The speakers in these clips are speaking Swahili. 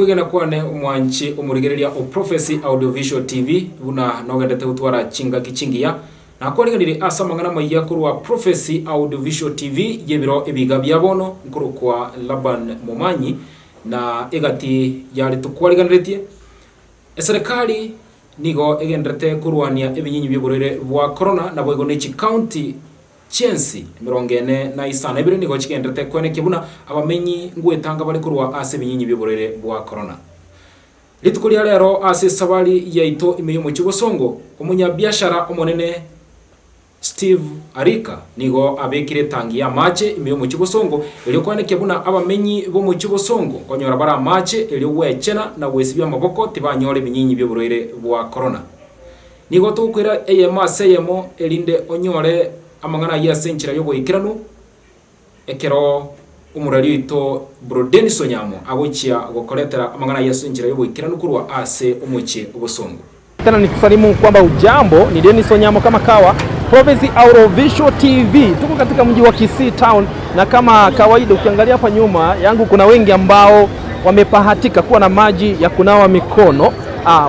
kwigena kwane umwanchi umurigereria o Prophecy Audiovisual TV buna nogendete gutwara chingia na kwariganire asa mangana maiya kurwa Prophecy Audiovisual TV yebiro ebiga byabono nkuru kwa Laban Momanyi na egati yari tukwariganiretie serikali nigo egendete kurwania ebinyinyi byoborere bwa corona na boigo nechi county chensi mirongene na isana ebiro nigo chigendete kwene kibuna abamenyi ngwetanga bari kurwa ase binyinyi byoborere bwa corona litukuri rero ase sabali yaito imeyo mu kibosongo umunya biashara omonene Steve Arika nigo abekire tangi ya mache imeyo mu kibosongo elyo kwane kibuna abamenyi bo mu kibosongo konyora bara mache elyo wechena na wesibya maboko tibanyore binyinyi byoborere bwa corona nigo tukwira eyemo elinde onyore amangana ya senchira yo boikirano ekero umurari ito Brodeni Sonyamo agochia gokoletera amangana ya senchira yo boikirano kurwa ase umuche ubosongo. Tena nikusalimu kwamba ujambo, ni Dennis Onyamo kama kawa Prophecy Audiovisual TV. Tuko katika mji wa Kisii Town na kama kawaida ukiangalia hapa nyuma yangu kuna wengi ambao wamepahatika kuwa na maji ya kunawa mikono.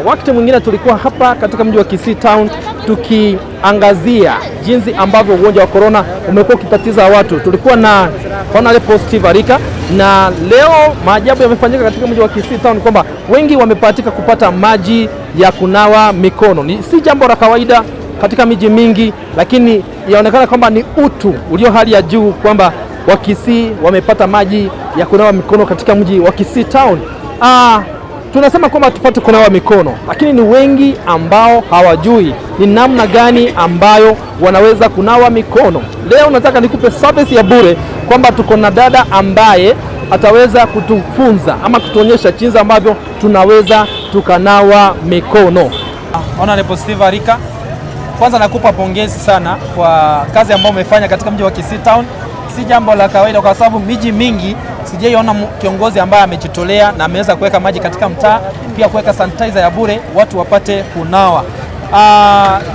Wakati mwingine tulikuwa hapa katika mji wa Kisii Town tukiangazia jinsi ambavyo ugonjwa wa corona umekuwa ukitatiza watu. Tulikuwa na Hon.Steve Arika na leo maajabu yamefanyika katika mji wa Kisii Town kwamba wengi wamepahatika kupata maji ya kunawa mikono. Ni si jambo la kawaida katika miji mingi, lakini yaonekana kwamba ni utu ulio hali ya juu kwamba Wakisii wamepata maji ya kunawa mikono katika mji wa Kisii Town. Tunasema kwamba tupate kunawa mikono, lakini ni wengi ambao hawajui ni namna gani ambayo wanaweza kunawa mikono. Leo nataka nikupe service ya bure kwamba tuko na dada ambaye ataweza kutufunza ama kutuonyesha jinsi ambavyo tunaweza tukanawa mikono. Hon.Steve Arika, kwanza nakupa pongezi sana kwa kazi ambayo umefanya katika mji wa Kisii Town. Si jambo la kawaida kwa sababu miji mingi sijaiona kiongozi ambaye amejitolea na ameweza kuweka maji katika mtaa, pia kuweka sanitizer ya bure watu wapate kunawa.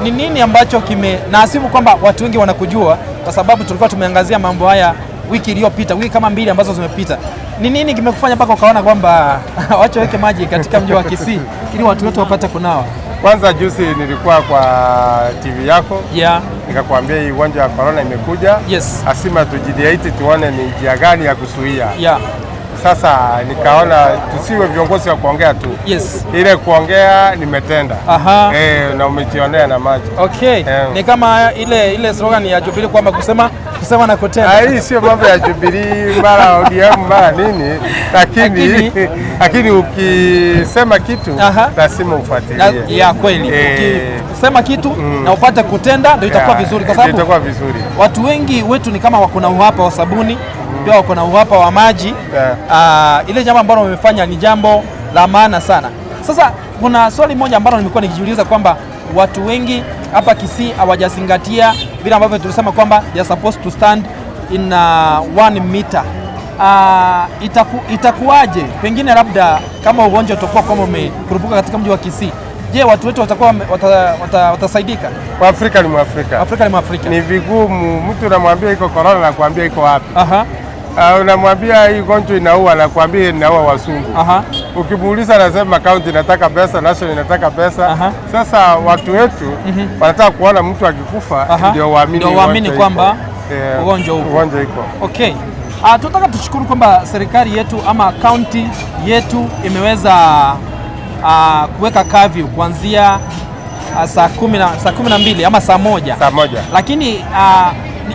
Ni nini ambacho naasibu kwamba watu wengi wanakujua kwa sababu tulikuwa tumeangazia mambo haya wiki iliyopita, wiki kama 2 ambazo zimepita. Ni nini kimekufanya mpaka ukaona kwamba wacha weke maji katika mji wa Kisii ili watu wote wapate kunawa? Kwanza juzi nilikuwa kwa TV yako, nikakwambia hii ugonjwa wa corona imekuja. Asima tujidiaiti tuone ni njia gani ya kuzuia. Sasa nikaona tusiwe viongozi wa kuongea tu. Ile kuongea nimetenda. Na umejionea na maji. Ni kama ile slogan ya Jubilee kwamba kusema na kutenda. Hii sio mambo ya Jubilee mara ODM mara nini, lakini ukisema kitu lazima ufuatilie. Kweli. Ukisema kitu na upate kutenda ndio itakuwa vizuri kwa sababu itakuwa vizuri. Watu wengi wetu ni kama wako na uhapa wa sabuni, pia wako na uhapa wa maji. Ile jambo ambalo wamefanya ni jambo la maana sana. Sasa kuna swali moja ambalo nimekuwa nikijiuliza kwamba watu wengi hapa Kisii hawajazingatia vile ambavyo tulisema kwamba they are supposed to stand in 1 meter. Itakuwaje pengine labda kama ugonjwa utakuwa kama umekurupuka katika mji wa Kisii? Je, watu wetu watakuwa watasaidika? Afrika ni Mwafrika. Ni vigumu mtu unamwambia iko corona na kuambia iko wapi. Unamwambia hii ugonjwa inaua na kuambia inaua wasungu. Ukimuuliza anasema county inataka pesa, national inataka pesa. Sasa watu wetu wanataka kuona mtu akikufa ndio waamini kwamba ugonjwa uko. Tunataka tushukuru kwamba serikali yetu ama county yetu imeweza kuweka curfew kuanzia saa 12 ama saa moja. Lakini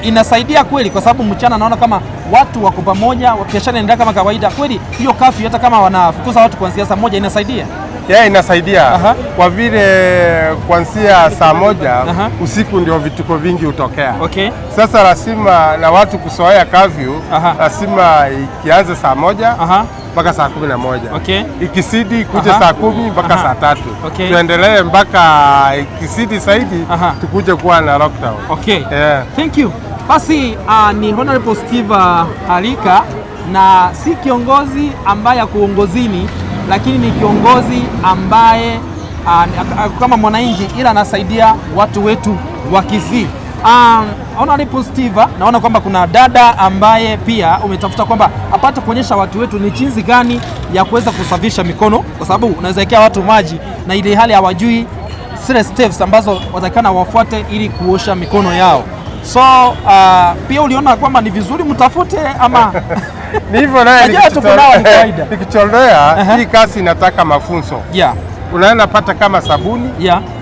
inasaidia kweli kwa sababu mchana naona kama watu wako pamoja, biashara inaendelea kama kawaida. Kweli hiyo curfew hata kama wanafukuza watu kuanzia saa moja inasaidia? Inasaidia. Kwa vile kuanzia saa moja usiku ndio vituko vingi hutokea. Sasa lazima na watu kusoea curfew, lazima ikianze saa moja mpaka saa 11. Ikisidi kuja saa 10 mpaka saa 3. Tuendelee mpaka ikisidi zaidi tukuje kuwa na lockdown. Thank you. Basi ni Hon.Steve Arika na si kiongozi ambaye ya kuongozini, lakini ni kiongozi ambaye kama mwananchi ila anasaidia watu wetu wa Kisii. Hon.Steve Steve, naona kwamba kuna dada ambaye pia umetafuta kwamba apate kuonyesha watu wetu ni jinsi gani ya kuweza kusafisha mikono, kwa sababu unaweza wekea watu maji na ile hali hawajui zile steps ambazo watakana wafuate ili kuosha mikono yao. So pia uliona kwamba ni vizuri mtafute ama ni hivyo naye nikicholea hii kazi inataka mafunzo. Unaenda pata kama sabuni,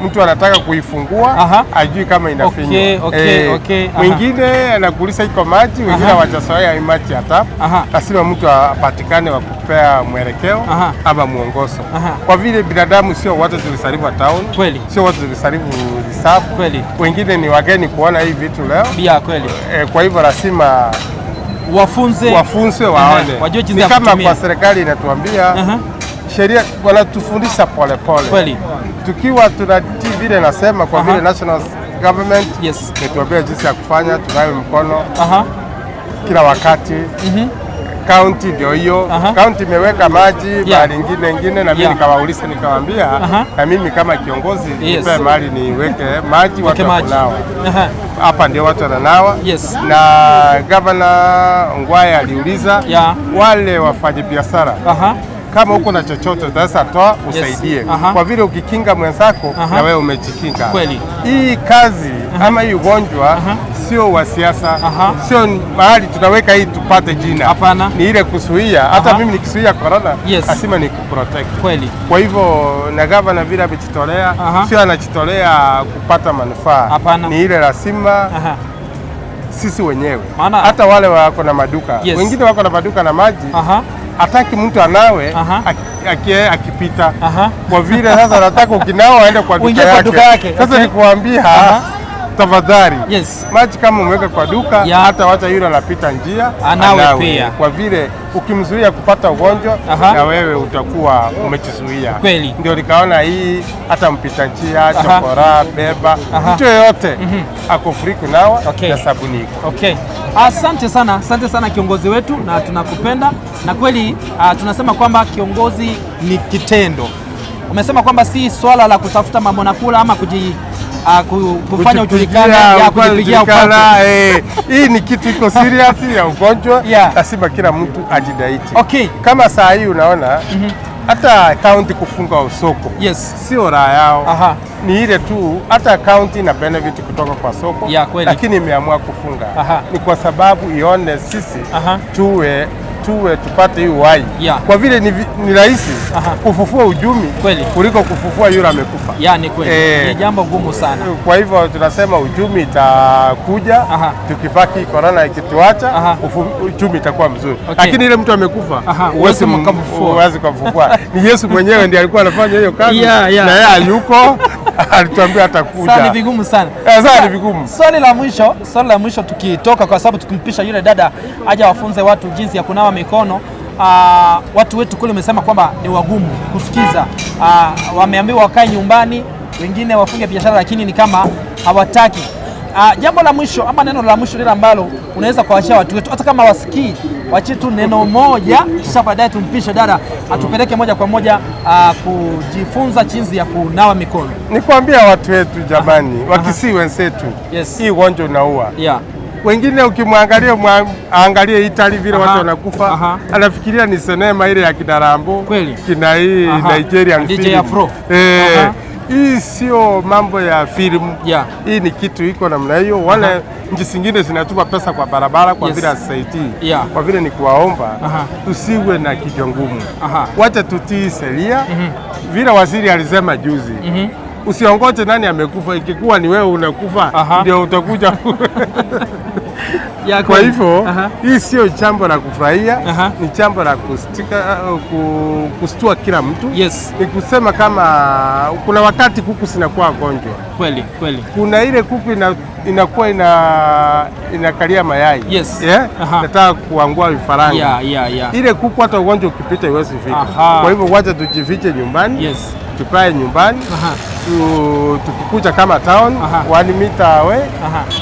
mtu anataka kuifungua, ajui kama inafinywa. Mwingine anakuuliza iko maji, wengine hawajazoea maji hata. Lazima mtu apatikane wa kupea mwelekeo ama muongozo. Kwa vile binadamu sio wote tulisaliwa town, sio wote tulisaliwa reserve. Wengine ni wageni kuona hii vitu leo. Kwa hivyo lazima wafunze waone. Ni kama kwa serikali inatuambia sheria wanatufundisha pole pole. Tukiwa tunatii vile nasema kwa vile national government inatuambia jinsi ya kufanya, tunawe mkono kila wakati. County ndio hiyo. County imeweka maji mahali ingine na mimi nikawauliza nikawaambia na mimi kama kiongozi nipe mahali niweke maji watu kunawa. Hapa ndio watu wananawa. Na governor Ngwaya aliuliza wale wafanya biashara kama uko na chochote utaweza toa usaidie. Kwa vile ukikinga mwenzako na wewe umejikinga. Hii kazi ama hii ugonjwa sio wa siasa, sio mahali tunaweka hii tupate jina. Ni ile kusuia. Hata mimi nikisuia corona lazima ni kuprotect. Kwa hivyo na governor vile amejitolea, sio anajitolea kupata manufaa. Ni ile lazima sisi wenyewe. Hata wale wako na maduka, wengine wako na maduka na maji, hataki mtu anawe akipita. Kwa vile sasa nataka ukinawa aende kwa duka yake. Sasa nikuambia tafadhali maji kama umeweka kwa duka, hata wacha yule anapita njia anawe pia. Kwa vile ukimzuia kupata ugonjwa na wewe utakuwa umejizuia. Ndio nikaona hii hata mpita njia, chokora, beba, mtu yoyote ako free kunawa na sabuni iko. Asante sana kiongozi wetu, na tunakupenda na kweli tunasema kwamba kiongozi ni kitendo. Umesema kwamba si swala la kutafuta mambo na kula ama kufanya ujulikane ya kujipigia upate. Hii ni kitu iko serious ya ugonjwa. Lazima kila mtu ajidaiti. Kama saa hii unaona hata county kufunga soko sio raha yao. Ni ile tu hata county na benefit kutoka kwa soko, lakini imeamua kufunga. Ni kwa sababu ione sisi tuwe tupate hii uhai. Kwa vile ni rahisi kufufua ujumi kuliko kufufua yule amekufa. Ni kweli. Ni jambo gumu sana. Kwa hivyo tunasema ujumi itakuja, tukipaki corona ikituacha, ujumi itakuwa mzuri. Lakini ile mtu amekufa huwezi kumfufua. Ni Yesu mwenyewe ndiye alikuwa anafanya hiyo kazi na yeye hayuko. Alituambia atakuja. Sasa ni vigumu sana. Sasa ni vigumu. Swali la mwisho tukitoka, kwa sababu tukimpisha yule dada aje wafunze watu jinsi ya kunawa mikono. Watu wetu kule wamesema kwamba ni wagumu kusikiza. Wameambiwa wakae nyumbani, wengine wafunge biashara, lakini ni kama hawataki. Jambo la mwisho ama neno la mwisho lile ambalo unaweza kuachia watu wetu, hata kama wasikii, waachie tu neno moja, kisha baadaye tumpishe dada atupeleke moja kwa moja kujifunza jinsi ya kunawa mikono. Nikwambia watu wetu jamani, wakisi wenzetu, hii ugonjwa unaua. Wengine ukimwangalia angalie Italy vile watu wanakufa, anafikiria ni sinema ile ya Kidarambo, kina hii Nigerian film. Hii sio mambo ya film. Hii ni kitu iko namna hiyo. Wale nchi zingine zinatupa pesa kwa barabara kwa vile asaiti. Kwa vile ni kuwaomba tusiwe na kichwa ngumu. Wacha tutii sheria. Vile waziri alisema juzi. Usiongoje nani amekufa, ikikuwa ni wewe unakufa ndio utakuja. Kwa hivyo hii sio jambo la kufurahia, ni jambo la kustua kila mtu. Ni kusema kama kuna wakati kuku zinakuwa gonjwa. Kuna ile kuku inakuwa inakalia mayai. Nataka kuangua vifaranga. Ile kuku hata ugonjwa ukipita iwezi fika. Kwa hivyo wacha tujifiche nyumbani. Tukae nyumbani. tukikuja kama town 1 meter away,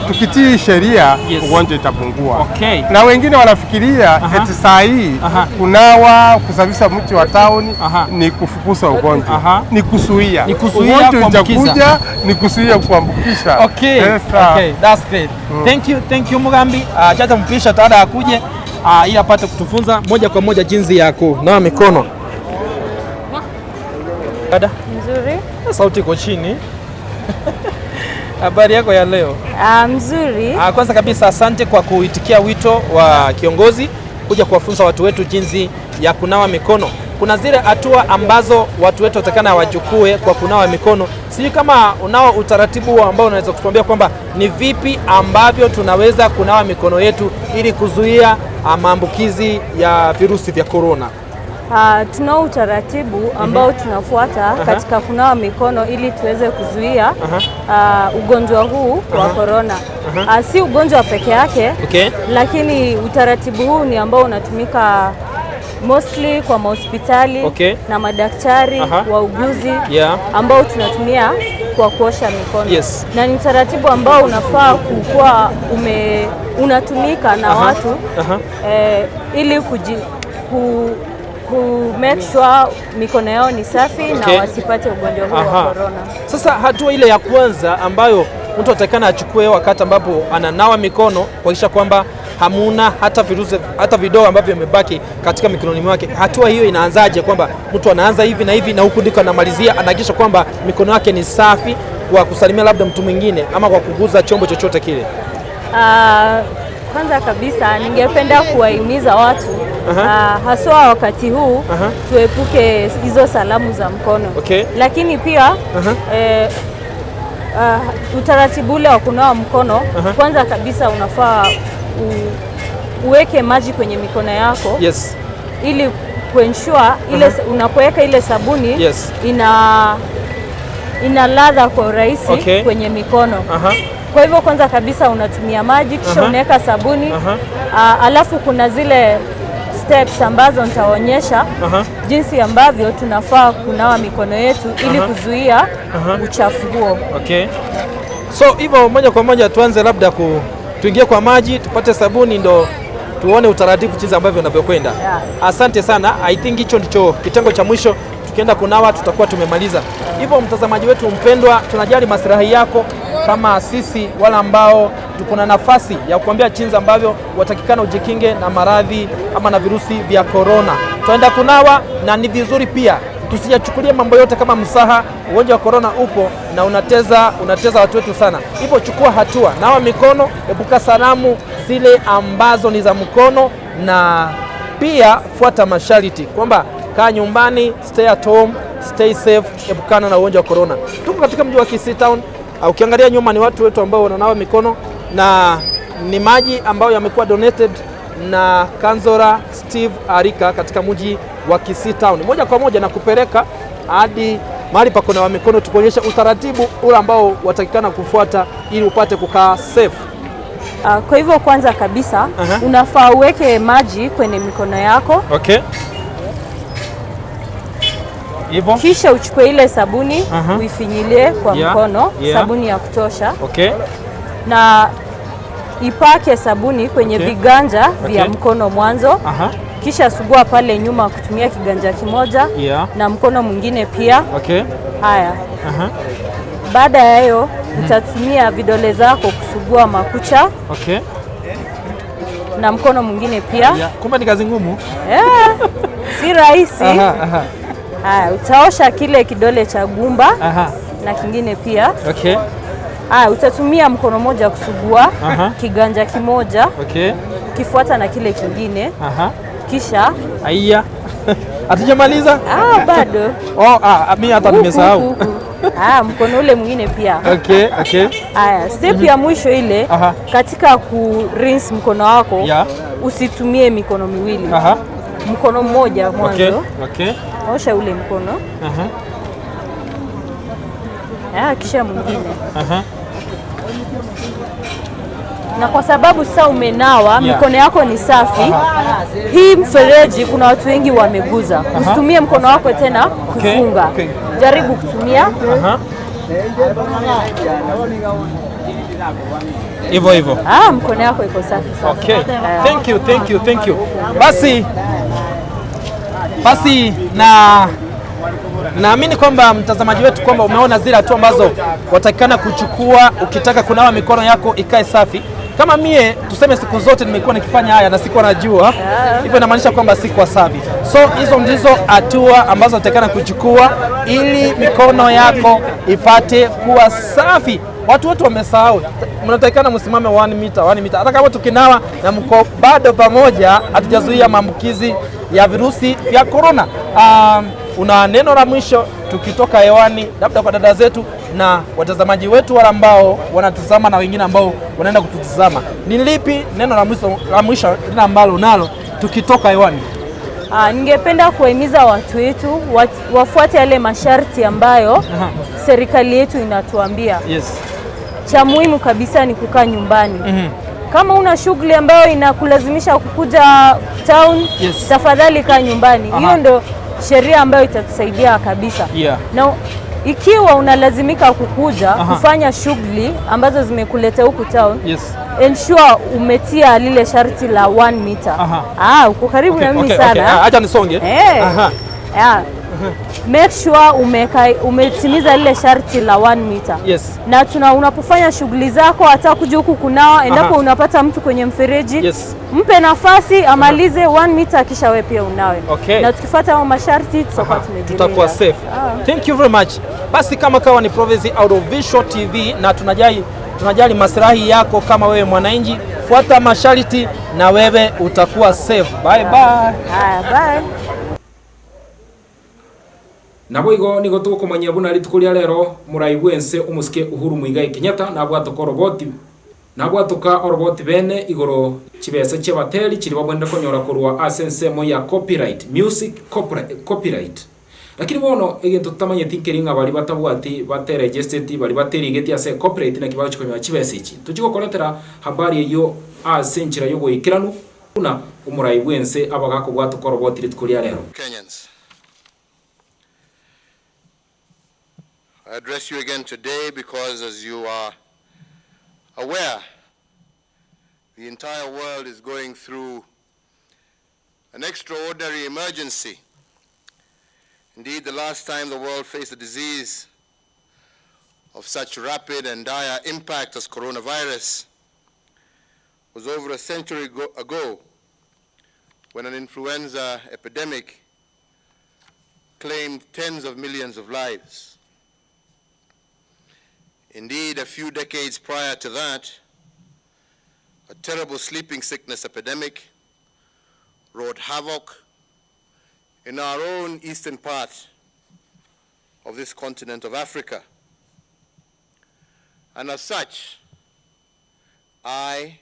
tukitii sheria ugonjwa itapungua. Na wengine wanafikiria eti saa hii kunawa, kusafisha mji wa town ni kufukuza ugonjwa. Ni kuzuia. Ugonjwa utakuja, ni kuzuia kuambukisha. Okay, that's great. Thank you Mugambi. Acha mpisha tada akuje ili apate kutufunza moja kwa moja jinsi ya kunawa mikono. Dada? Mzuri. Sauti iko chini. Habari yako ya leo? Mzuri. Kwanza kabisa asante kwa kuitikia wito wa kiongozi kuja kuwafunza watu wetu jinsi ya kunawa mikono. Kuna zile hatua ambazo watu wetu watakana wachukue kwa kunawa mikono. Sijui kama unao utaratibu ambao unaweza kutuambia kwamba ni vipi ambavyo tunaweza kunawa mikono yetu ili kuzuia maambukizi ya virusi vya corona. Tunao utaratibu ambao tunafuata katika kunawa mikono ili tuweze kuzuia ugonjwa huu wa corona. Si ugonjwa peke yake, lakini utaratibu huu ni ambao unatumika mostly kwa mahospitali na madaktari, wauguzi ambao tunatumia kwa kuosha mikono. Na ni utaratibu ambao unafaa kuwa unatumika na watu ili make sure mikono yao ni safi na wasipate ugonjwa huu wa corona. Sasa hatua ile ya kwanza ambayo mtu atakana achukue wakati ambapo ananawa mikono kuhakikisha kwamba hamuna hata virusi hata vidoo ambavyo vimebaki katika mikononi mwake. Hatua hiyo inaanzaje, kwamba mtu anaanza hivi na hivi na huku ndiko anamalizia, anahakikisha kwamba mikono yake ni safi kwa kusalimia labda mtu mwingine ama kwa kuguza chombo chochote kile? Kwanza kabisa ningependa kuwahimiza watu haswa wakati huu tuepuke hizo salamu za mkono. Lakini pia utaratibu ule wa kunawa mkono, kwanza kabisa unafaa uweke maji kwenye mikono yako ili kuensure ile unapoweka ile sabuni ina ladha kwa urahisi kwenye mikono. Kwa hivyo kwanza kabisa unatumia maji kisha unaweka sabuni. Alafu kuna zile steps ambazo nitaonyesha jinsi ambavyo tunafaa kunawa mikono yetu ili kuzuia uchafu huo. So hivyo moja kwa moja tuanze labda tuingie kwa maji, tupate sabuni, ndo tuone utaratibu jinsi ambavyo unavyokwenda. Asante sana. I think hicho ndicho kitengo cha mwisho. Tukienda kunawa tutakuwa tumemaliza. Hivyo mtazamaji wetu mpendwa, tunajali maslahi yako kama sisi wale ambao tuko na nafasi ya kuambia jinsi ambavyo watakikana ujikinge na maradhi ama na virusi vya corona. Tuenda kunawa, na ni vizuri pia tusiyachukulie mambo yote kama msaha. Ugonjwa wa corona upo na unateza watu wetu sana. Hivyo chukua hatua, nawa mikono, epuka salamu zile ambazo ni za mkono, na pia fuata masharti kwamba kaa nyumbani, stay at home, stay safe, epukana na ugonjwa wa corona. Tuko katika mji wa Kisii Town. Ukiangalia nyuma ni watu wetu ambao wananawa mikono, na ni maji ambayo yamekuwa donated na Hon.Steve Arika katika mji wa Kisii Town. Moja kwa moja na kupeleka hadi mahali pa kunawa mikono, tukuonyesha utaratibu ule ambao watakikana kufuata ili upate kukaa safe. Kwa hivyo kwanza kabisa unafaa uweke maji kwenye mikono yako. Hivyo kisha uchukue ile sabuni uifinyilie kwa mkono, sabuni ya kutosha. Na ipake sabuni kwenye viganja vya mkono mwanzo. Kisha sugua pale nyuma kutumia kiganja kimoja na mkono mwingine pia. Haya. Baada ya hiyo utatumia vidole zako kusugua makucha. Na mkono mwingine pia. Kumbe ni kazi ngumu. Si rahisi. Utaosha kile kidole cha gumba na kingine pia. Utatumia mkono moja kusugua kiganja kimoja. Kifuata na kile kingine. Kisha hatujamaliza? Bado. Mimi hata nimesahau. Mkono ule mwingine pia. Step ya mwisho ile katika rinse mkono wako, usitumie mikono miwili. Mkono mmoja mwanzo. Osha ule mkono. Kisha mwingine. Na kwa sababu sasa umenawa, mikono yako ni safi, hii mfereji kuna watu wengi wameguza. Usitumie mkono wako tena kufunga. Jaribu kutumia Hivyo hivyo. Mkono yako iko safi sasa. Okay. Thank you. Basi naamini kwamba mtazamaji wetu kwamba umeona zile hatua ambazo watakikana kuchukua ukitaka kunawa mikono yako ikae safi. Kama mie tuseme siku zote nimekuwa nikifanya haya na sikuwa najua, hivyo inamaanisha kwamba sikuwa safi. So hizo ndizo hatua ambazo watakikana kuchukua ili mikono yako ipate kuwa safi. Watu wote wamesahau, mnatakikana msimame 1 mita. Hata kama tukinawa na mko bado pamoja, hatujazuia maambukizi ya virusi vya corona. Una neno la mwisho tukitoka hewani, labda kwa dada zetu na watazamaji wetu wale ambao wanatazama na wengine ambao wanaenda kututazama? Ni lipi neno la mwisho lile ambalo unalo tukitoka hewani? Ningependa kuhimiza watu wetu wafuate yale masharti ambayo serikali yetu inatuambia. Yes. Cha muhimu kabisa ni kukaa nyumbani. Kama una shughuli ambayo inakulazimisha kukuja town, tafadhali kaa nyumbani. Hiyo ndo sheria ambayo itatusaidia kabisa. Na ikiwa unalazimika kukuja kufanya shughuli ambazo zimekuleta huku town, ensure umetia lile sharti la 1 meter. Uko karibu na mimi sana. Acha nisonge. Make sure umetimiza lile sharti la 1 meter. Na unapofanya shughuli zako, hata kuja huku kunawa, endapo unapata mtu kwenye mfereji, mpe nafasi amalize 1 meter kisha wewe pia unawe. Na tukifuata hao masharti tutakuwa safe. Thank you very much. Basi kama kawa ni Prophecy Audiovisual TV na tunajali maslahi yako kama wewe mwananchi, fuata masharti na wewe utakuwa safe. Bye bye. Bye. Nabo igo nigo tukumanya buna ritukuria rero muraigwense umusike Uhuru Muigai Kenyatta nabwatoka oroboti bene igoro kibese cyebateri kiri babwenda konyora kurwa asensemo ya copyright music copyright. Lakini bono egento tutamanye thinkeringa bali batabwati bateregistered bali baterigeti ase copyright na kibacho konyora kibese iki tukiko koretera habari iyo asenchira yo goikiranu kuna umuraigwense abagako bwatoka oroboti ritukuria rero. Kenyans, I address you again today because, as you are aware, the entire world is going through an extraordinary emergency. Indeed, the last time the world faced a disease of such rapid and dire impact as coronavirus was over a century ago, when an influenza epidemic claimed tens of millions of lives. Indeed, a few decades prior to that, a terrible sleeping sickness epidemic wrought havoc in our own eastern part of this continent of Africa. And as such, I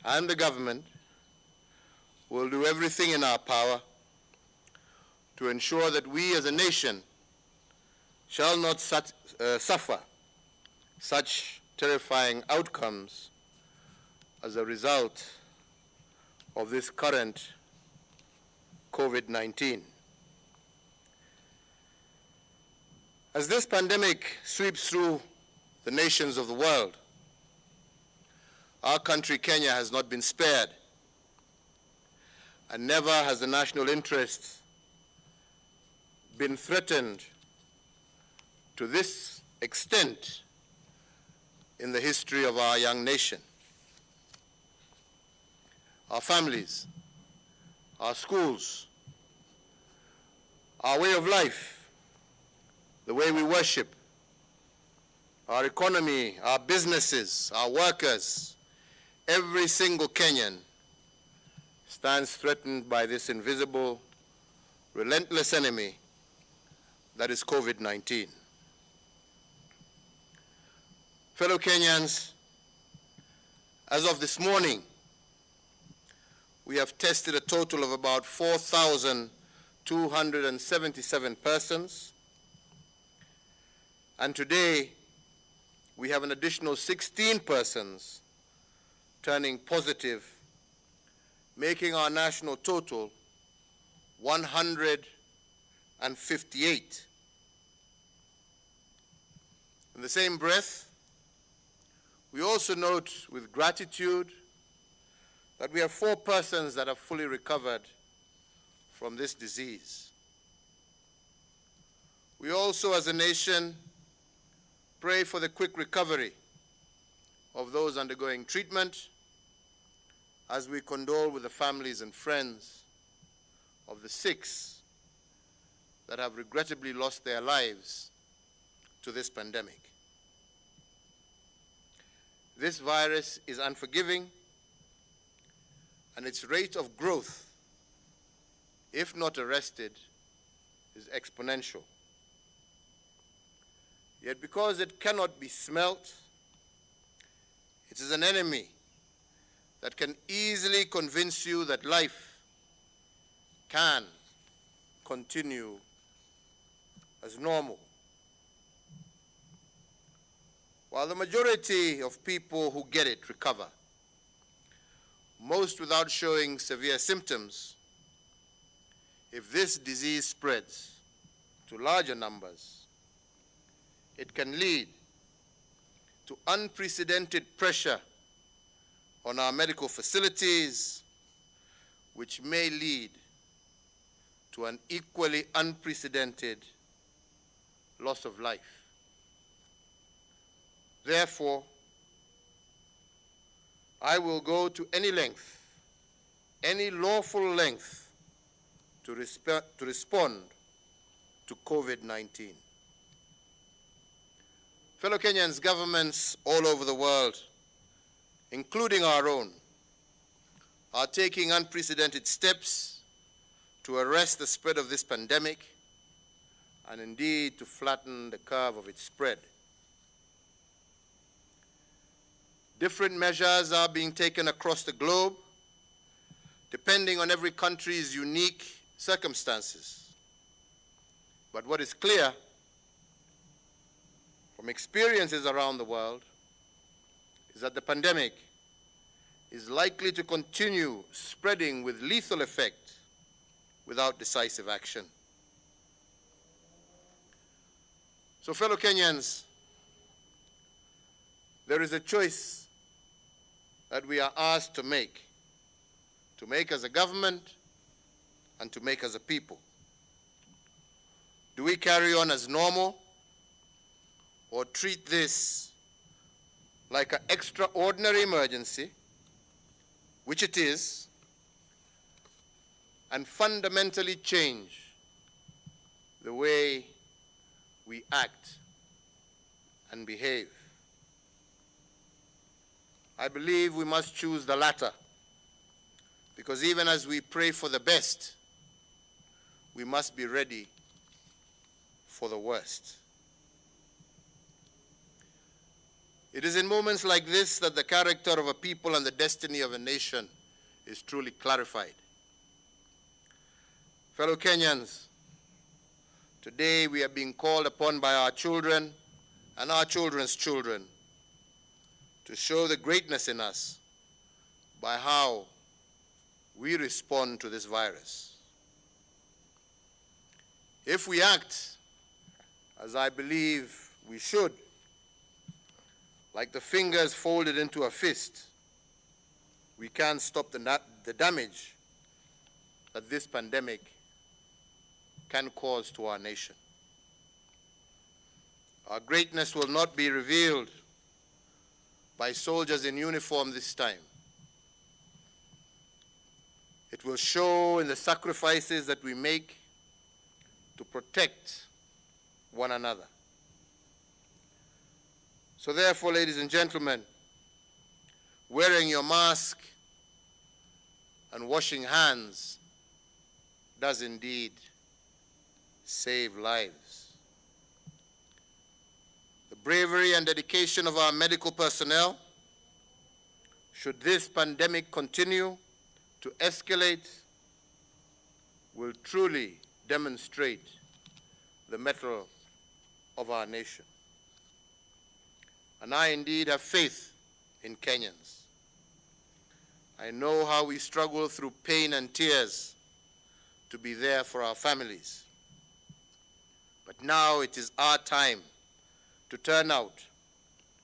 and the government will do everything in our power to ensure that we as a nation shall not suffer such terrifying outcomes as a result of this current COVID-19. As this pandemic sweeps through the nations of the world, our country, Kenya, has not been spared, and never has the national interest been threatened to this extent in the history of our young nation. Our families, our schools, our way of life, the way we worship, our economy, our businesses, our workers, every single Kenyan stands threatened by this invisible, relentless enemy that is COVID-19. Fellow Kenyans, as of this morning, we have tested a total of about 4,277 persons. And today, we have an additional 16 persons turning positive, making our national total 158. In the same breath, we also note with gratitude that we have 4 persons that have fully recovered from this disease. We also, as a nation, pray for the quick recovery of those undergoing treatment, as we condole with the families and friends of the 6 that have regrettably lost their lives to this pandemic. This virus is unforgiving, and its rate of growth, if not arrested, is exponential. Yet because it cannot be smelt, it is an enemy that can easily convince you that life can continue as normal. While the majority of people who get it recover, most without showing severe symptoms, if this disease spreads to larger numbers, it can lead to unprecedented pressure on our medical facilities, which may lead to an equally unprecedented loss of life. Therefore, I will go to any length, any lawful length, to respond to COVID-19. Fellow Kenyans, governments all over the world, including our own, are taking unprecedented steps to arrest the spread of this pandemic and indeed to flatten the curve of its spread. Different measures are being taken across the globe, depending on every country's unique circumstances. But what is clear from experiences around the world is that the pandemic is likely to continue spreading with lethal effect without decisive action. So, fellow Kenyans, there is a choice that we are asked to make as a government and to make as a people. Do we carry on as normal or treat this like an extraordinary emergency, which it is, and fundamentally change the way we act and behave? I believe we must choose the latter, because even as we pray for the best, we must be ready for the worst. It is in moments like this that the character of a people and the destiny of a nation is truly clarified. Fellow Kenyans, today we are being called upon by our children and our children's children to show the greatness in us by how we respond to this virus. If we act, as I believe we should, like the fingers folded into a fist, we can stop the damage that this pandemic can cause to our nation. Our greatness will not be revealed by soldiers in uniform this time. It will show in the sacrifices that we make to protect one another. So therefore, ladies and gentlemen, wearing your mask and washing hands does indeed save lives. The bravery and dedication of our medical personnel, should this pandemic continue to escalate, will truly demonstrate the mettle of our nation. And I indeed have faith in Kenyans. I know how we struggle through pain and tears to be there for our families. But now it is our time to turn out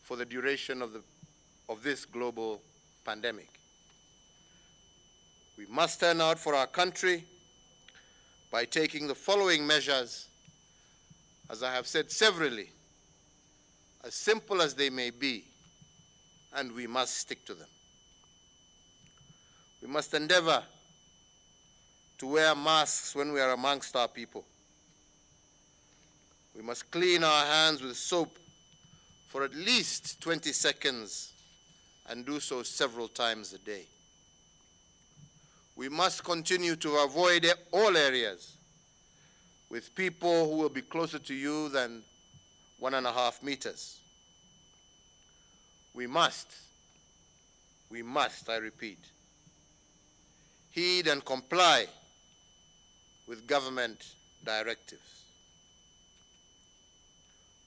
for the duration of this global pandemic. We must turn out for our country by taking the following measures, as I have said severally, as simple as they may be, and we must stick to them. We must endeavor to wear masks when we are amongst our people. We must clean our hands with soap for at least 20 seconds and do so several times a day. We must continue to avoid all areas with people who will be closer to you than 1.5 meters. We must, I repeat, heed and comply with government directives.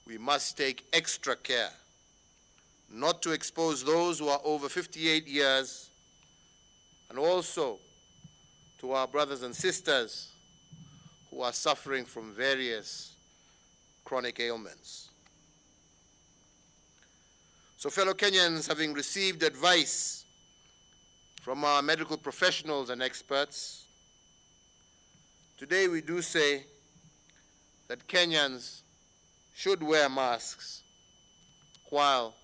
We must take extra care not to expose those who are over 58 years, and also to our brothers and sisters who are suffering from various chronic ailments. So, fellow Kenyans, having received advice from our medical professionals and experts, today we do say that Kenyans should wear masks while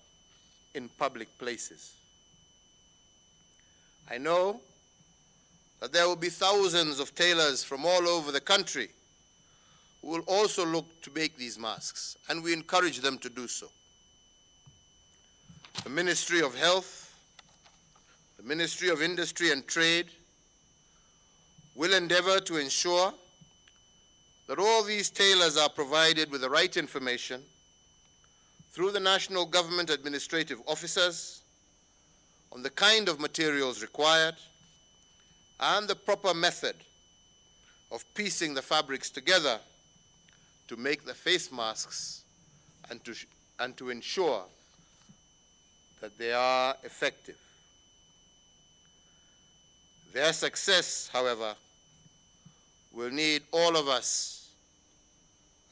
in public places. I know that there will be thousands of tailors from all over the country who will also look to make these masks, and we encourage them to do so. The Ministry of Health, the Ministry of Industry and Trade will endeavor to ensure that all these tailors are provided with the right information through the national government administrative officers on the kind of materials required and the proper method of piecing the fabrics together to make the face masks and to ensure that they are effective. Their success, however, will need all of us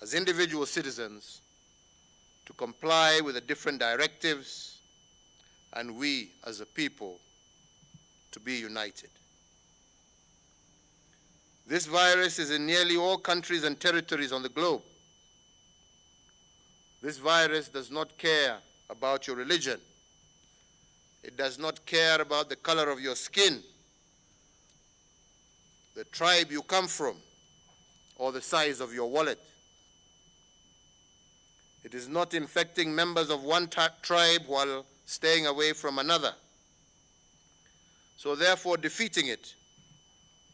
as individual citizens to comply with the different directives, and we as a people to be united. This virus is in nearly all countries and territories on the globe. This virus does not care about your religion. It does not care about the color of your skin, the tribe you come from, or the size of your wallet. It is not infecting members of one tribe while staying away from another. So therefore, defeating it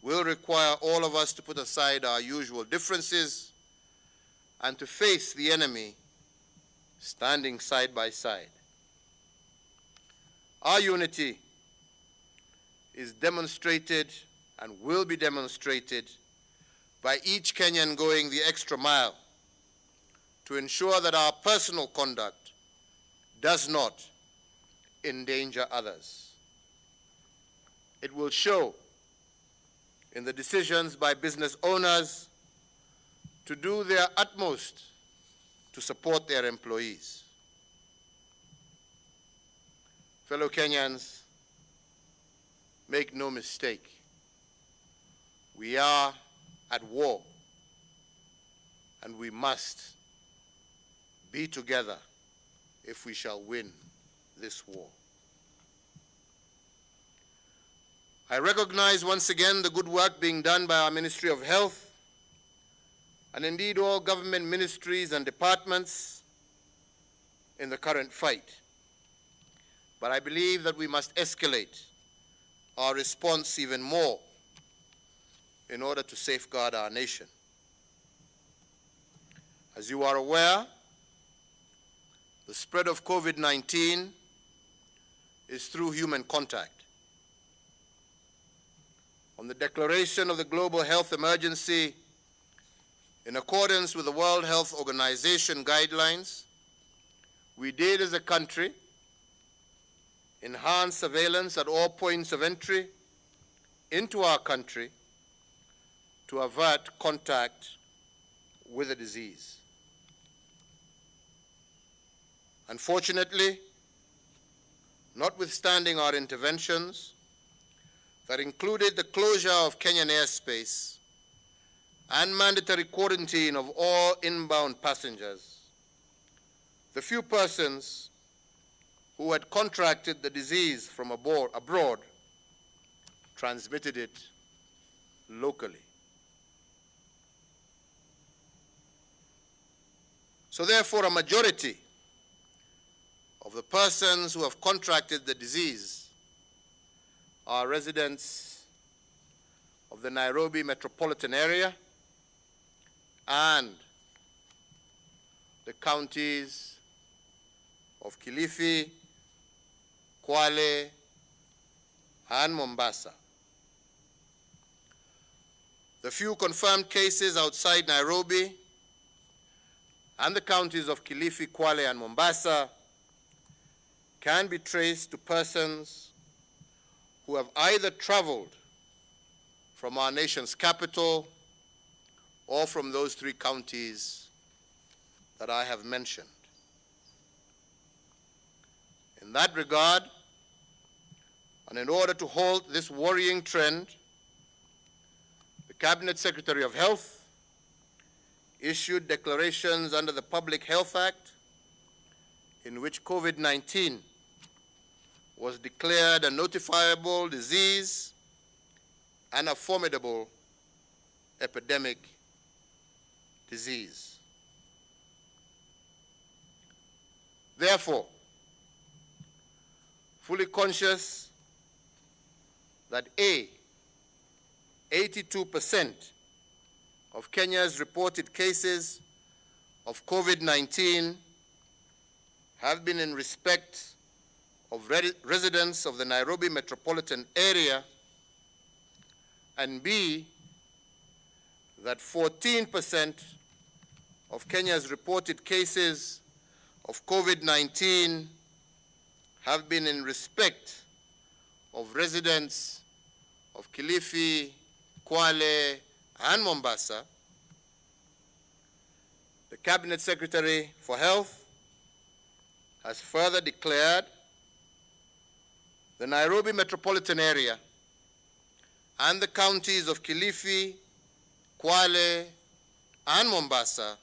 will require all of us to put aside our usual differences and to face the enemy standing side by side. Our unity is demonstrated and will be demonstrated by each Kenyan going the extra mile to ensure that our personal conduct does not endanger others. It will show in the decisions by business owners to do their utmost to support their employees. Fellow Kenyans, make no mistake, we are at war, and we must be together if we shall win this war. I recognize once again the good work being done by our Ministry of Health, and indeed all government ministries and departments in the current fight. But I believe that we must escalate our response even more in order to safeguard our nation. As you are aware, the spread of COVID-19 is through human contact. On the declaration of the global health emergency, in accordance with the World Health Organization guidelines, we did as a country enhance surveillance at all points of entry into our country to avert contact with the disease. Unfortunately, notwithstanding our interventions that included the closure of Kenyan airspace and mandatory quarantine of all inbound passengers, the few persons who had contracted the disease from abroad transmitted it locally. So therefore, a majority of the persons who have contracted the disease are residents of the Nairobi metropolitan area and the counties of Kilifi, Kwale, and Mombasa. The few confirmed cases outside Nairobi and the counties of Kilifi, Kwale, and Mombasa can be traced to persons who have either traveled from our nation's capital or from those three counties that I have mentioned. In that regard, and in order to halt this worrying trend, the Cabinet Secretary of Health issued declarations under the Public Health Act in which COVID-19 was declared a notifiable disease and a formidable epidemic disease. Therefore, fully conscious that 82% of Kenya's reported cases of COVID-19 have been in respect of residents of the Nairobi metropolitan area, and B, that 14% of Kenya's reported cases of COVID-19 have been in respect of residents of Kilifi, Kwale, and Mombasa, the Cabinet Secretary for Health has further declared the Nairobi metropolitan area and the counties of Kilifi, Kwale, and Mombasa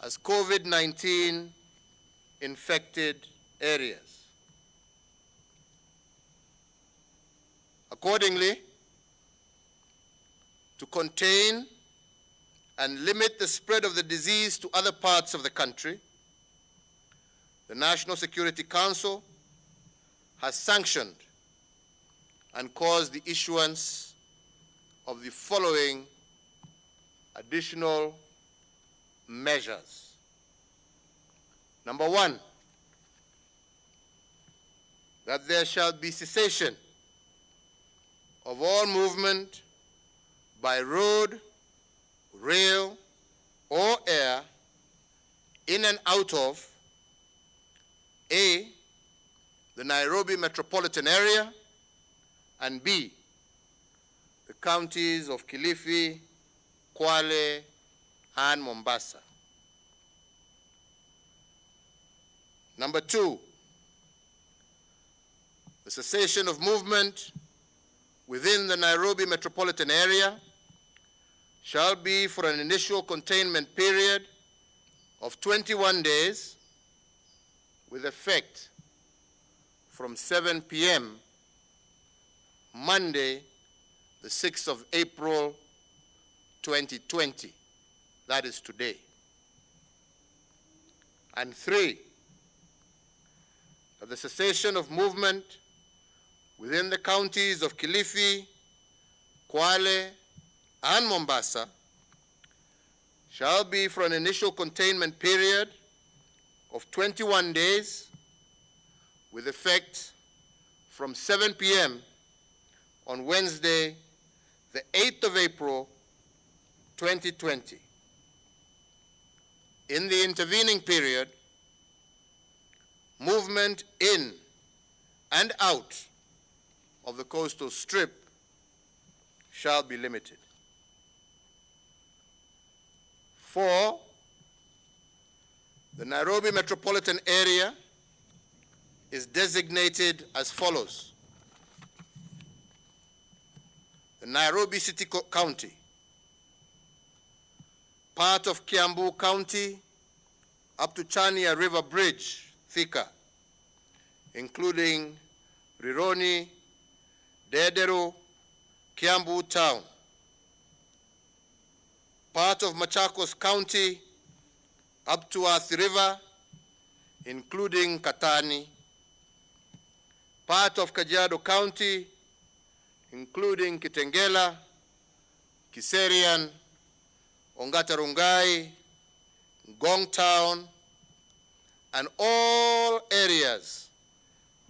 as COVID-19 infected areas. Accordingly, to contain and limit the spread of the disease to other parts of the country, the National Security Council has sanctioned and caused the issuance of the following additional measures. Number one, that there shall be cessation of all movement by road, rail, or air in and out of A, the Nairobi metropolitan area, and B, the counties of Kilifi, Kwale, and Mombasa. Number two, the cessation of movement within the Nairobi metropolitan area shall be for an initial containment period of 21 days with effect from 7 p.m. Monday, the 6th of April, 2020. That is today. And three, that the cessation of movement within the counties of Kilifi, Kwale, and Mombasa shall be for an initial containment period of 21 days with effect from 7 p.m. on Wednesday, the 8th of April, 2020. In the intervening period, movement in and out of the coastal strip shall be limited. 4, The Nairobi metropolitan area is designated as follows: the Nairobi City County, part of Kiambu County up to Chania River Bridge, Thika, including Rironi, Dedero, Kiambu Town, part of Machakos County up to Athi River, including Katani, part of Kajiado County, including Kitengela, Kiserian, Ongata Rongai, Ngong Town, and all areas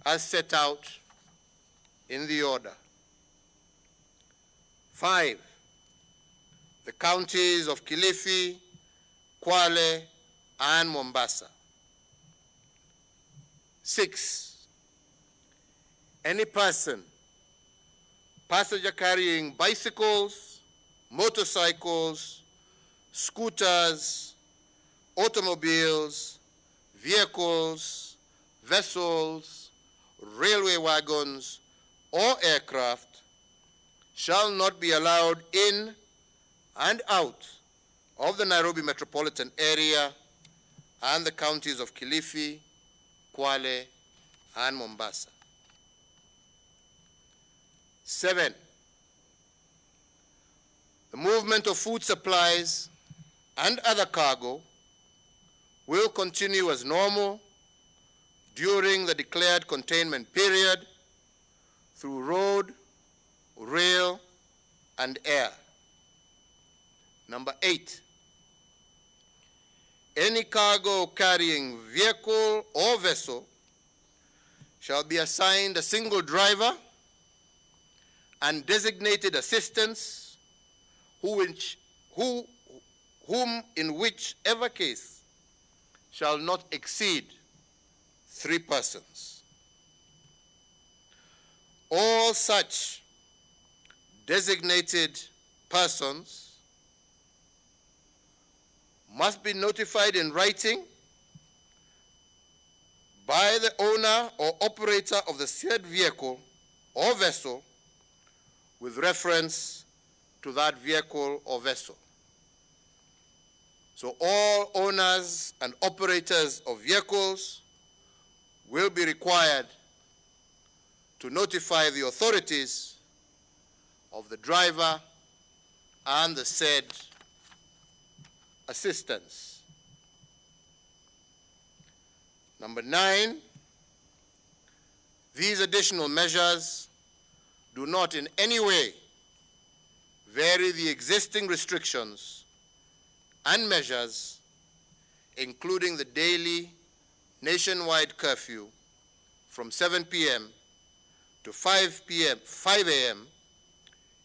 as set out in the order. 5, the counties of Kilifi, Kwale, and Mombasa. 6, any person, passenger carrying bicycles, motorcycles, scooters, automobiles, vehicles, vessels, railway wagons, or aircraft shall not be allowed in and out of the Nairobi metropolitan area and the counties of Kilifi, Kwale, and Mombasa. 7, the movement of food supplies and other cargo will continue as normal during the declared containment period through road, rail, and air. Number 8, any cargo carrying vehicle or vessel shall be assigned a single driver and designated assistants whom in whichever case shall not exceed 3 persons. All such designated persons must be notified in writing by the owner or operator of the said vehicle or vessel with reference to that vehicle or vessel. So all owners and operators of vehicles will be required to notify the authorities of the driver and the said assistants. Number 9, these additional measures do not in any way vary the existing restrictions and measures, including the daily nationwide curfew from 7 p.m. to 5 a.m.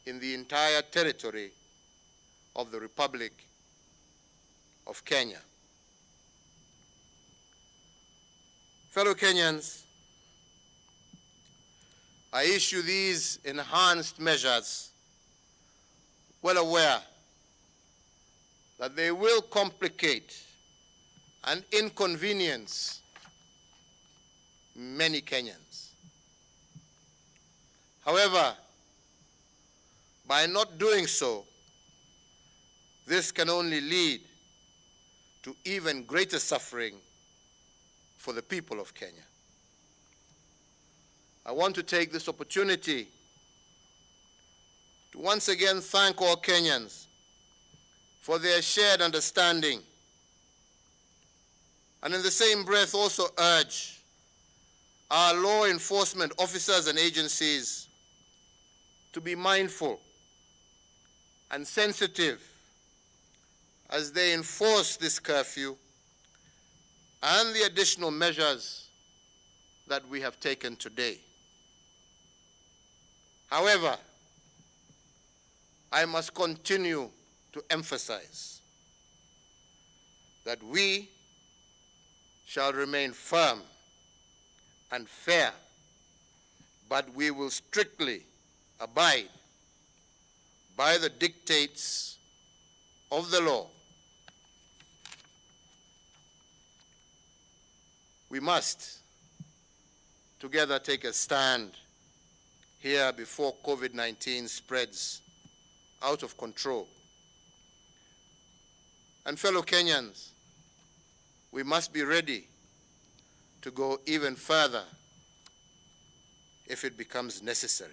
in the entire territory of the Republic of Kenya. Fellow Kenyans, I issue these enhanced measures well aware that they will complicate and inconvenience many Kenyans. However, by not doing so, this can only lead to even greater suffering for the people of Kenya. I want to take this opportunity to once again thank all Kenyans for their shared understanding, and in the same breath also urge our law enforcement officers and agencies to be mindful and sensitive as they enforce this curfew and the additional measures that we have taken today. However, I must continue to emphasize that we shall remain firm and fair, but we will strictly abide by the dictates of the law. We must together take a stand here before COVID-19 spreads out of control. And fellow Kenyans, we must be ready to go even further if it becomes necessary.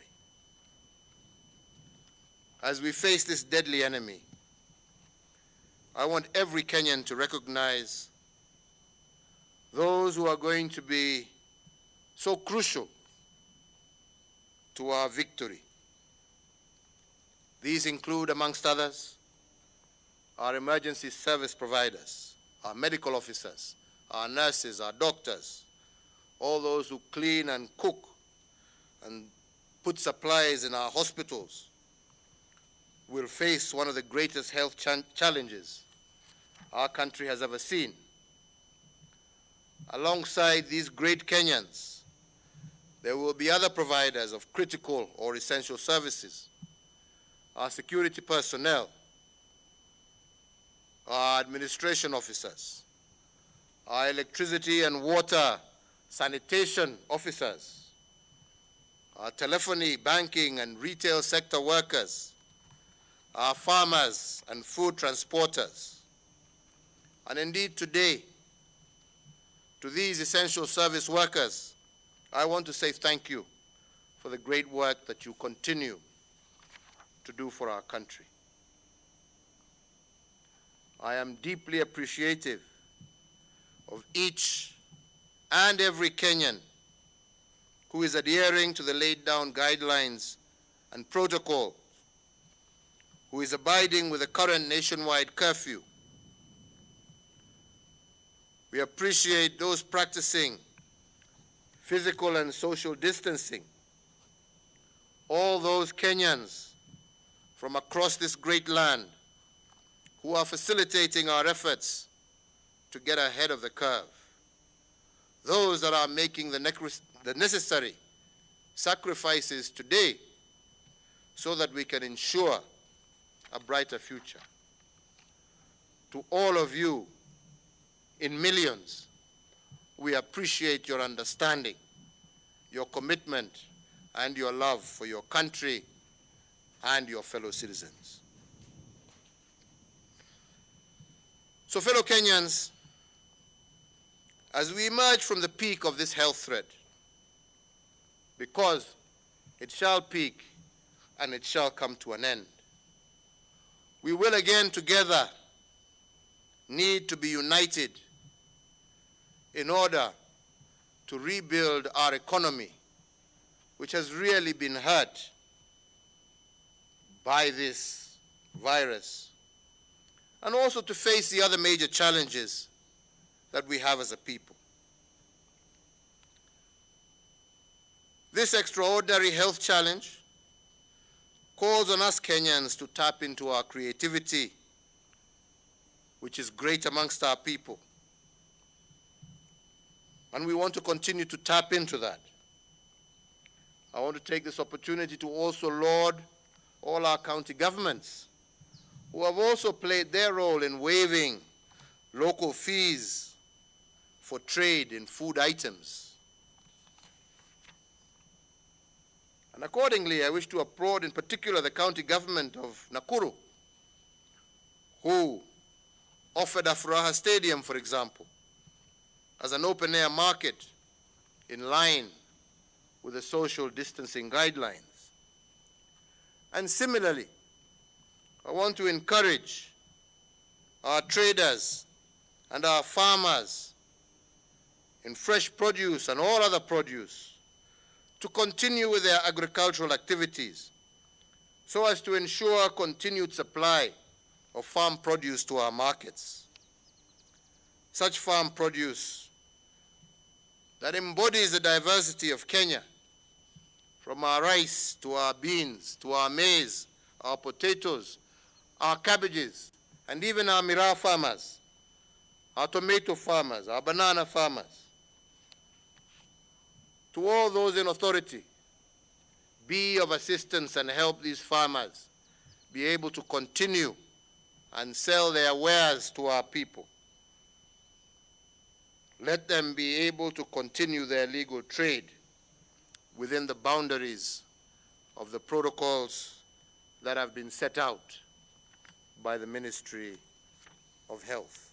As we face this deadly enemy, I want every Kenyan to recognize those who are going to be so crucial to our victory. These include, amongst others, our emergency service providers, our medical officers, our nurses, our doctors, all those who clean and cook and put supplies in our hospitals will face one of the greatest health challenges our country has ever seen. Alongside these great Kenyans, there will be other providers of critical or essential services, our security personnel, our administration officers, our electricity and water sanitation officers, our telephony, banking, and retail sector workers, our farmers and food transporters. And indeed today, to these essential service workers, I want to say thank you for the great work that you continue to do for our country. I am deeply appreciative of each and every Kenyan who is adhering to the laid down guidelines and protocol, who is abiding with the current nationwide curfew. We appreciate those practicing physical and social distancing, all those Kenyans from across this great land who are facilitating our efforts to get ahead of the curve, those that are making the necessary sacrifices today so that we can ensure a brighter future. To all of you in millions, we appreciate your understanding, your commitment, and your love for your country and your fellow citizens. So, fellow Kenyans, as we emerge from the peak of this health threat, because it shall peak and it shall come to an end, we will again together need to be united in order to rebuild our economy, which has really been hurt by this virus, and also to face the other major challenges that we have as a people. This extraordinary health challenge calls on us Kenyans to tap into our creativity, which is great amongst our people. And we want to continue to tap into that. I want to take this opportunity to also laud all our county governments who have also played their role in waiving local fees for trade in food items. And accordingly, I wish to applaud in particular the county government of Nakuru, who offered Afuraha Stadium, for example, as an open-air market in line with the social distancing guidelines. And similarly, I want to encourage our traders and our farmers in fresh produce and all other produce to continue with their agricultural activities so as to ensure continued supply of farm produce to our markets. Such farm produce that embodies the diversity of Kenya, from our rice to our beans, to our maize, our potatoes, our cabbages, and even our miraa farmers, our tomato farmers, our banana farmers. To all those in authority, be of assistance and help these farmers be able to continue and sell their wares to our people. let them be able to continue their legal trade within the boundaries of the protocols that have been set out by the Ministry of Health.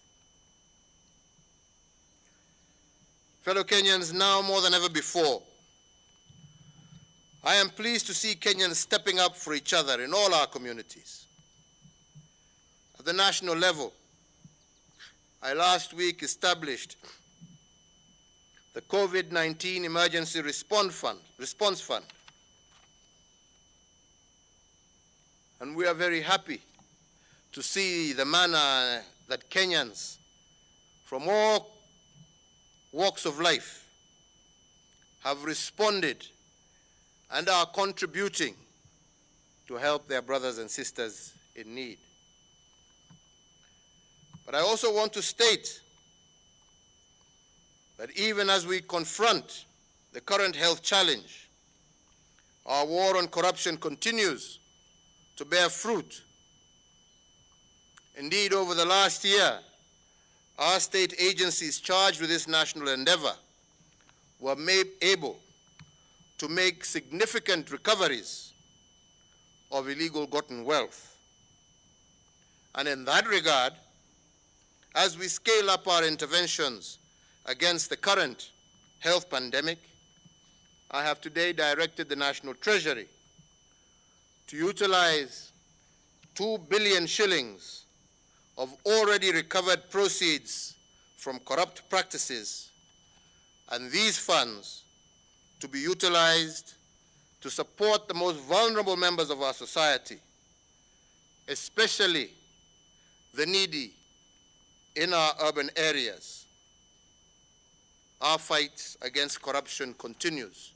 Fellow Kenyans, now more than ever before, I am pleased to see Kenyans stepping up for each other in all our communities. At the national level, I last week established the COVID-19 Emergency Response Fund. And we are very happy to see the manner that Kenyans from all walks of life have responded and are contributing to help their brothers and sisters in need. But I also want to state that even as we confront the current health challenge, our war on corruption continues to bear fruit. Indeed, over the last year, our state agencies charged with this national endeavor were able to make significant recoveries of illegal gotten wealth. And in that regard, as we scale up our interventions against the current health pandemic, I have today directed the National Treasury to utilize 2 billion shillings of already recovered proceeds from corrupt practices, and these funds to be utilized to support the most vulnerable members of our society, especially the needy in our urban areas. Our fight against corruption continues,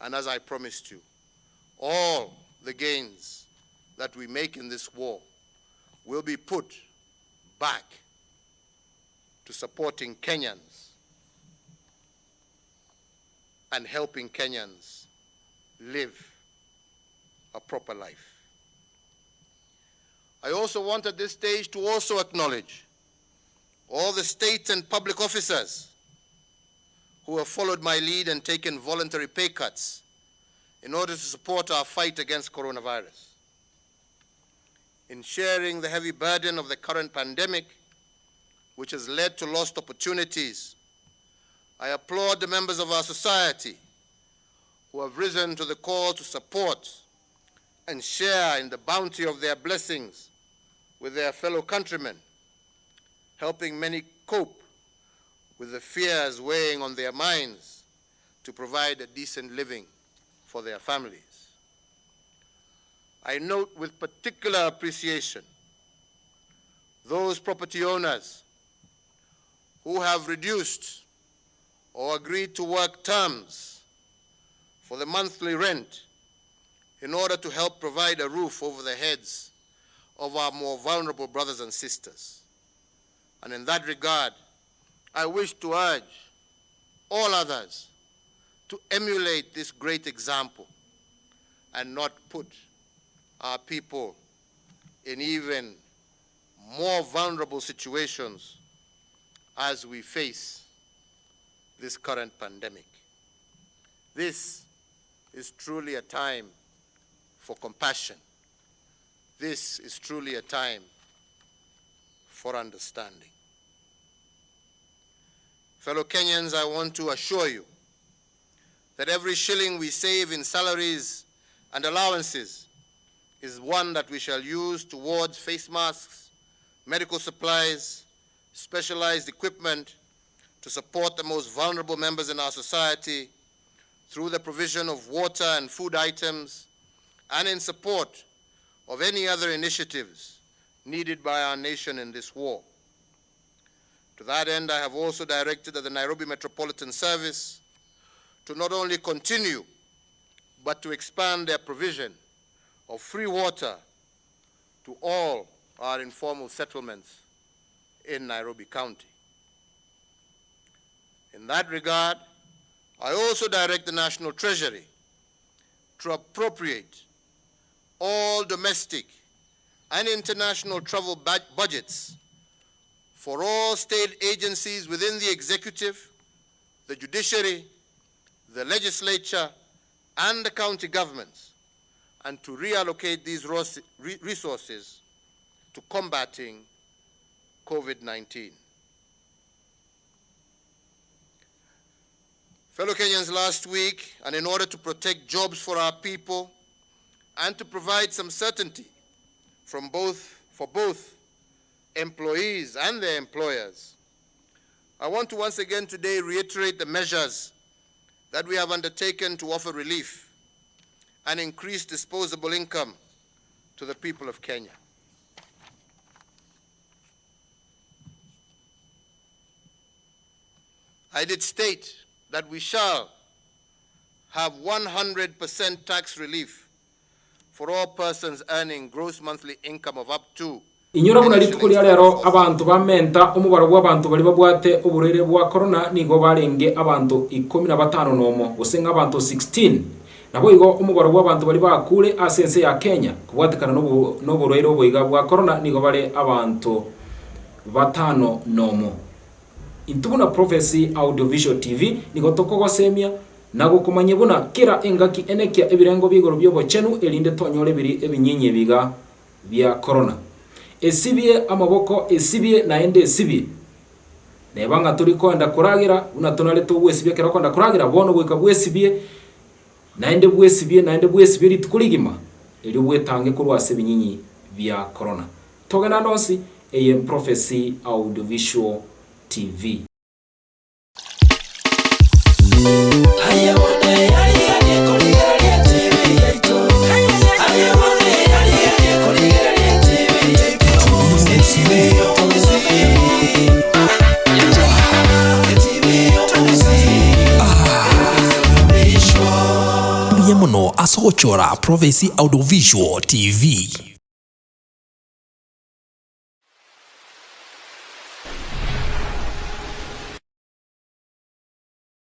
and as I promised you, all the gains that we make in this war will be put back to supporting Kenyans and helping Kenyans live a proper life. I also want at this stage to also acknowledge all the state and public officers who have followed my lead and taken voluntary pay cuts in order to support our fight against coronavirus. In sharing the heavy burden of the current pandemic, which has led to lost opportunities, I applaud the members of our society who have risen to the call to support and share in the bounty of their blessings with their fellow countrymen, helping many cope with the fears weighing on their minds to provide a decent living for their families. I note with particular appreciation those property owners who have reduced or agreed to work terms for the monthly rent in order to help provide a roof over the heads of our more vulnerable brothers and sisters. And in that regard, I wish to urge all others to emulate this great example and not put our people in even more vulnerable situations as we face this current pandemic. This is truly a time for compassion. This is truly a time for understanding. Fellow Kenyans, I want to assure you that every shilling we save in salaries and allowances is one that we shall use towards face masks, medical supplies, specialized equipment to support the most vulnerable members in our society through the provision of water and food items, and in support of any other initiatives needed by our nation in this war. To that end, I have also directed that the Nairobi Metropolitan Service to not only continue, but to expand their provision of free water to all our informal settlements in Nairobi County. In that regard, I also direct the National Treasury to appropriate all domestic and international travel budgets for all state agencies within the executive, the judiciary, the legislature, and the county governments, and to reallocate these resources to combating COVID-19. Fellow Kenyans, last week, and in order to protect jobs for our people and to provide some certainty for both employees and their employers, I want to once again today reiterate the measures that we have undertaken to offer relief and increase disposable income to the people of Kenya. I did state that we shall have 100% tax relief for all persons earning gross monthly income of up to inyura buna litukulia lero abantu bamenta omubaro bw'abantu bali babwate oburere bwa corona nigo barenge abantu 15 nomo usenga abantu 16 nabo igo omubaro bw'abantu bali bakule asense ya Kenya kubwatekana n'oburere obuiga bwa corona nigo bale abantu 5 nomo. Intubuna Prophecy Audiovisual TV nigo tokogosemia nago kumanye buna kira engaki enekia ebirengo bigoro byobo chenu elinde tonyole biri ebinyinyi biga bya corona. Esibie amaboko esibie naende esibie nebanga turi kwenda kuragira unatonale to bwesibie kera kwenda kuragira bono bweka bwesibie naende bwesibie litukuligima eli bwetange kurwase binyinyi bya corona. Togena nosi AM Prophecy Audiovisual TV. Muno asogochora Prophecy Audiovisual TV.